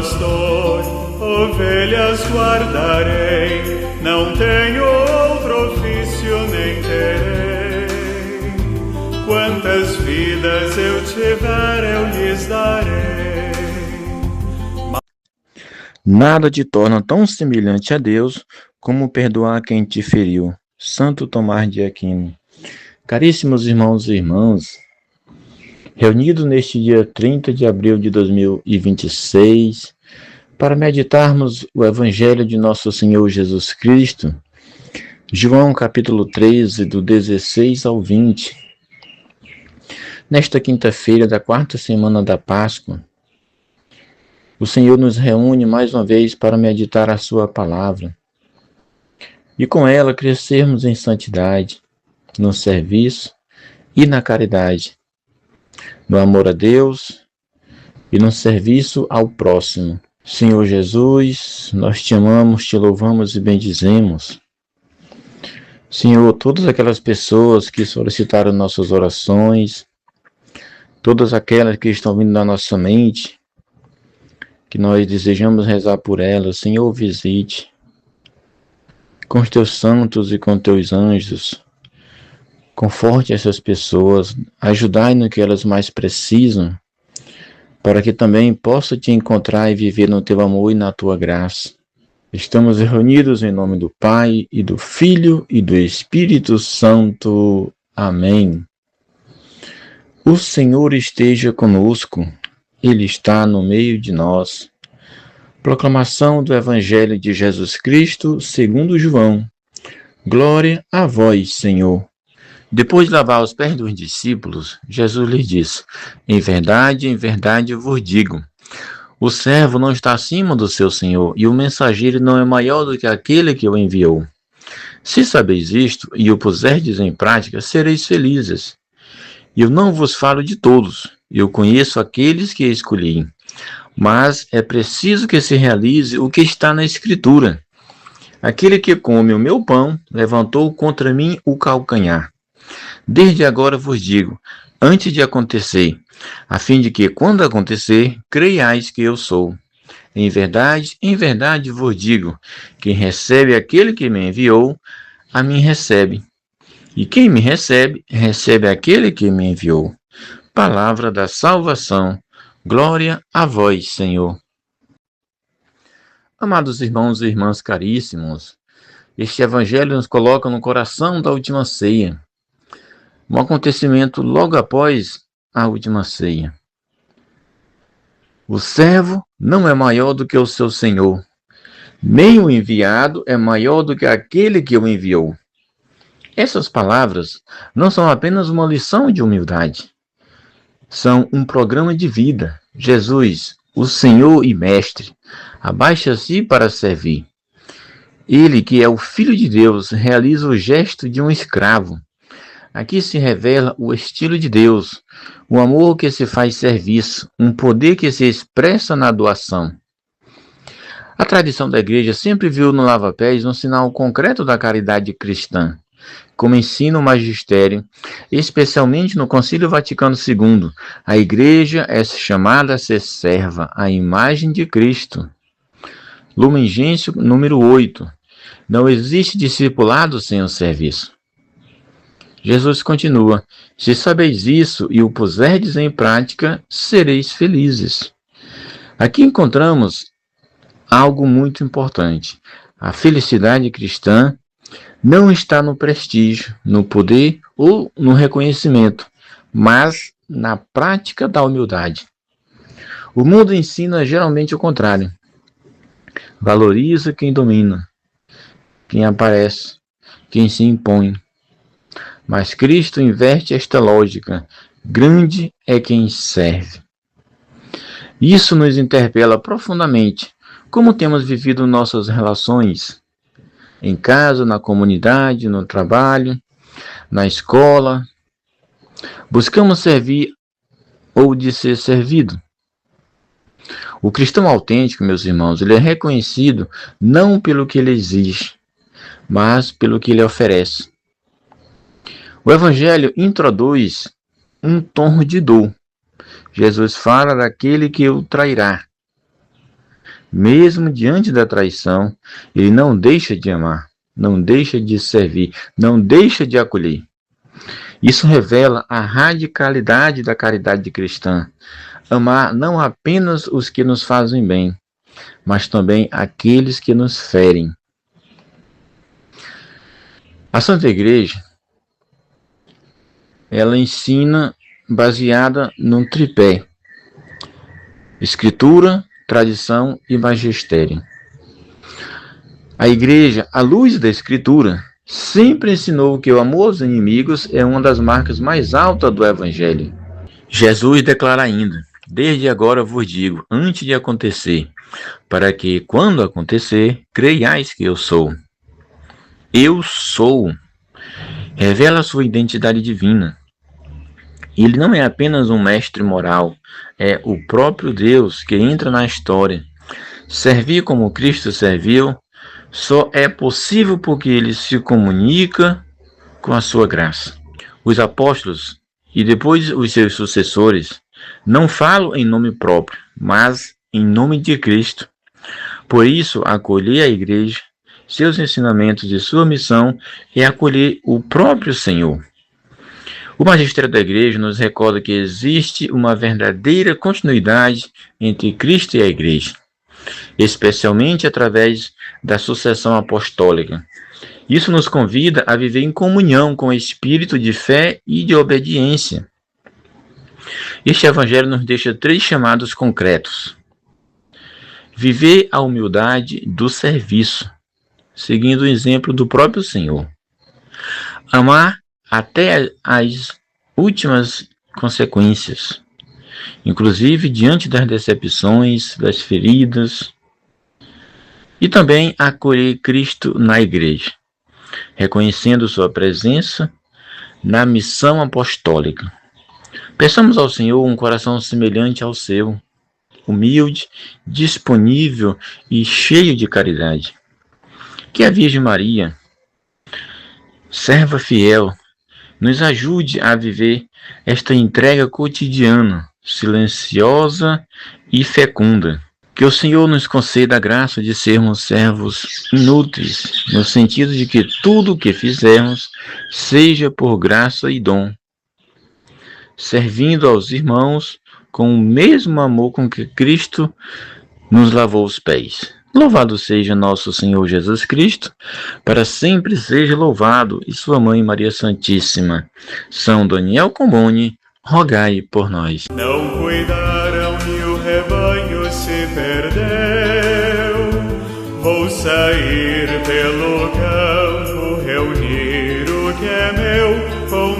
pastor, ovelhas guardarei, não tenho outro ofício nem terei. Quantas vidas eu tiver, eu lhes darei. Nada te torna tão semelhante a Deus como perdoar quem te feriu. Santo Tomás de Aquino. Caríssimos irmãos e irmãs, reunidos neste dia 30 de abril de 2026, para meditarmos o Evangelho de Nosso Senhor Jesus Cristo, João capítulo 13, do 16 ao 20. Nesta quinta-feira da quarta semana da Páscoa, o Senhor nos reúne mais uma vez para meditar a sua palavra e com ela crescermos em santidade, no serviço e na caridade, no amor a Deus e no serviço ao próximo. Senhor Jesus, nós te amamos, te louvamos e bendizemos. Senhor, todas aquelas pessoas que solicitaram nossas orações, todas aquelas que estão vindo na nossa mente, que nós desejamos rezar por elas, Senhor, visite com os teus santos e com teus anjos. Conforte essas pessoas, ajudai no que elas mais precisam, para que também possa te encontrar e viver no teu amor e na tua graça. Estamos reunidos em nome do Pai, e do Filho, e do Espírito Santo. Amém. O Senhor esteja conosco, Ele está no meio de nós. Proclamação do Evangelho de Jesus Cristo, segundo João. Glória a vós, Senhor. Depois de lavar os pés dos discípulos, Jesus lhes disse: em verdade eu vos digo, o servo não está acima do seu senhor, e o mensageiro não é maior do que aquele que o enviou. Se sabeis isto, e o puserdes em prática, sereis felizes. Eu não vos falo de todos, eu conheço aqueles que escolhi, mas é preciso que se realize o que está na Escritura. Aquele que come o meu pão, levantou contra mim o calcanhar. Desde agora vos digo, antes de acontecer, a fim de que, quando acontecer, creiais que eu sou. Em verdade vos digo, quem recebe aquele que me enviou, a mim recebe. E quem me recebe, recebe aquele que me enviou. Palavra da salvação. Glória a vós, Senhor. Amados irmãos e irmãs caríssimos, este Evangelho nos coloca no coração da última ceia, um acontecimento logo após a última ceia. O servo não é maior do que o seu senhor, nem o enviado é maior do que aquele que o enviou. Essas palavras não são apenas uma lição de humildade, são um programa de vida. Jesus, o Senhor e Mestre, abaixa-se para servir. Ele, que é o Filho de Deus, realiza o gesto de um escravo. Aqui se revela o estilo de Deus, o amor que se faz serviço, um poder que se expressa na doação. A tradição da Igreja sempre viu no lava-pés um sinal concreto da caridade cristã, como ensina o magistério, especialmente no Concílio Vaticano II. A Igreja é chamada a ser serva, à imagem de Cristo. Lumen Gentium número 8. Não existe discipulado sem o serviço. Jesus continua: se sabeis isso e o puserdes em prática, sereis felizes. Aqui encontramos algo muito importante. A felicidade cristã não está no prestígio, no poder ou no reconhecimento, mas na prática da humildade. O mundo ensina geralmente o contrário. Valoriza quem domina, quem aparece, quem se impõe. Mas Cristo inverte esta lógica. Grande é quem serve. Isso nos interpela profundamente. Como temos vivido nossas relações? Em casa, na comunidade, no trabalho, na escola. Buscamos servir ou de ser servido? O cristão autêntico, meus irmãos, ele é reconhecido não pelo que ele exige, mas pelo que ele oferece. O Evangelho introduz um tom de dor. Jesus fala daquele que o trairá. Mesmo diante da traição, ele não deixa de amar, não deixa de servir, não deixa de acolher. Isso revela a radicalidade da caridade cristã. Amar não apenas os que nos fazem bem, mas também aqueles que nos ferem. A Santa Igreja, ela ensina baseada num tripé: Escritura, tradição e magistério. A Igreja, à luz da Escritura, sempre ensinou que o amor aos inimigos é uma das marcas mais altas do Evangelho. Jesus declara ainda: desde agora vos digo, antes de acontecer, para que, quando acontecer, creiais que eu sou. Eu sou. Revela sua identidade divina. Ele não é apenas um mestre moral, é o próprio Deus que entra na história. Servir como Cristo serviu só é possível porque ele se comunica com a sua graça. Os apóstolos e depois os seus sucessores não falam em nome próprio, mas em nome de Cristo. Por isso, acolher a Igreja, seus ensinamentos e sua missão é acolher o próprio Senhor. O magistério da Igreja nos recorda que existe uma verdadeira continuidade entre Cristo e a Igreja, especialmente através da sucessão apostólica. Isso nos convida a viver em comunhão com o espírito de fé e de obediência. Este Evangelho nos deixa 3 chamados concretos: viver a humildade do serviço, seguindo o exemplo do próprio Senhor. Amar até as últimas consequências, inclusive diante das decepções, das feridas. E também acolher Cristo na Igreja, reconhecendo sua presença na missão apostólica. Peçamos ao Senhor um coração semelhante ao seu, humilde, disponível e cheio de caridade. Que a Virgem Maria, serva fiel, nos ajude a viver esta entrega cotidiana, silenciosa e fecunda. Que o Senhor nos conceda a graça de sermos servos inúteis, no sentido de que tudo o que fizermos seja por graça e dom, servindo aos irmãos com o mesmo amor com que Cristo nos lavou os pés. Louvado seja nosso Senhor Jesus Cristo, para sempre seja louvado, e sua Mãe Maria Santíssima. São Daniel Comboni, rogai por nós. Não cuidaram e o rebanho se perdeu. Vou sair pelo campo, reunir o que é meu. Vou